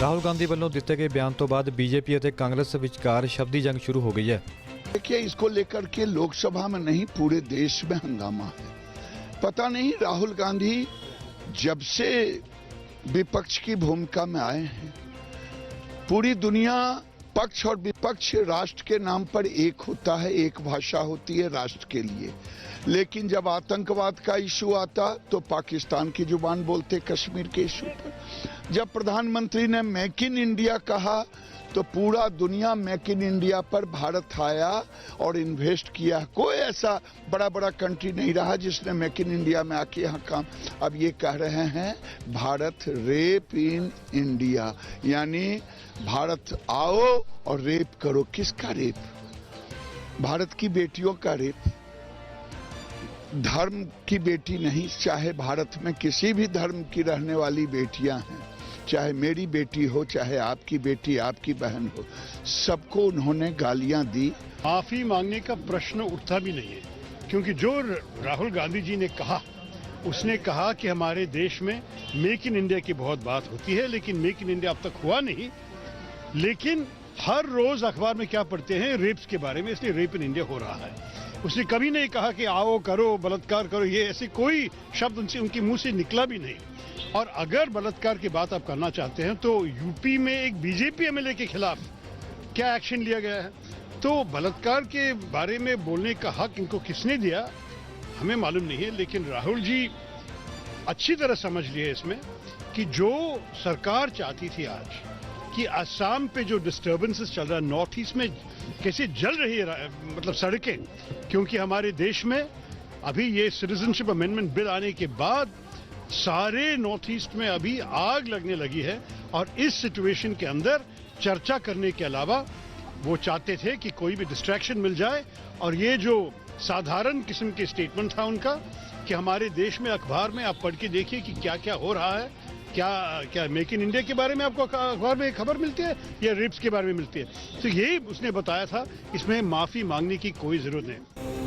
ਰਾਹੁਲ ਗਾਂਧੀ ਵੱਲੋਂ ਦਿੱਤੇ ਗਏ ਬਿਆਨ ਤੋਂ ਬਾਅਦ ਬੀਜੇਪੀ ਅਤੇ ਕਾਂਗਰਸ ਵਿਚਕਾਰ ਸ਼ਬਦੀ जंग शुरू हो गई है। देखिए, इसको लेकर के लोकसभा में नहीं पूरे देश में हंगामा है। पता नहीं राहुल गांधी जब से विपक्ष की भूमिका में आए हैं, पूरी दुनिया पक्ष और विपक्ष राष्ट्र के नाम पर एक होता है, एक भाषा होती है राष्ट्र के लिए, लेकिन जब आतंकवाद का इशू आता तो पाकिस्तान की जुबान बोलते कश्मीर के इशू पर। जब प्रधानमंत्री ने मेक इन इंडिया कहा तो पूरा दुनिया मेक इन इंडिया पर भारत आया और इन्वेस्ट किया। कोई ऐसा बड़ा बड़ा कंट्री नहीं रहा जिसने मेक इन इंडिया में आके यहाँ काम। अब ये कह रहे हैं भारत रेप इन इंडिया, यानी भारत आओ और रेप करो। किसका रेप? भारत की बेटियों का रेप। धर्म की बेटी नहीं, चाहे भारत में किसी भी धर्म की रहने वाली बेटियां हैं, चाहे मेरी बेटी हो, चाहे आपकी बेटी, आपकी बहन हो, सबको उन्होंने गालियां दी। माफी मांगने का प्रश्न उठता भी नहीं है, क्योंकि जो राहुल गांधी जी ने कहा, उसने कहा कि हमारे देश में मेक इन इंडिया की बहुत बात होती है, लेकिन मेक इन इंडिया अब तक हुआ नहीं। लेकिन हर रोज अखबार में क्या पढ़ते हैं? रेप्स के बारे में, इसलिए रेप इन इंडिया हो रहा है। उसने कभी नहीं कहा कि आओ करो, बलात्कार करो, ये ऐसे कोई शब्द उनके मुंह से निकला भी नहीं। और अगर बलात्कार की बात आप करना चाहते हैं तो यूपी में एक बीजेपी एमएलए के खिलाफ क्या एक्शन लिया गया है? तो बलात्कार के बारे में बोलने का हक इनको किसने दिया हमें मालूम नहीं है। लेकिन राहुल जी अच्छी तरह समझ लिए इसमें कि जो सरकार चाहती थी आज कि असम पे जो डिस्टर्बेंसेस चल रहा है, नॉर्थ ईस्ट में कैसे जल रही है मतलब सड़कें, क्योंकि हमारे देश में अभी ये सिटीजनशिप अमेंडमेंट बिल आने के बाद सारे नॉर्थ ईस्ट में अभी आग लगने लगी है। और इस सिचुएशन के अंदर चर्चा करने के अलावा वो चाहते थे कि कोई भी डिस्ट्रैक्शन मिल जाए। और ये जो साधारण किस्म के स्टेटमेंट था उनका कि हमारे देश में अखबार में आप पढ़ के देखिए कि क्या क्या हो रहा है, क्या मेक इन इंडिया के बारे में आपको अखबार में खबर मिलती है या रेप्स के बारे में मिलती है। तो यही उसने बताया था, इसमें माफी मांगने की कोई जरूरत नहीं।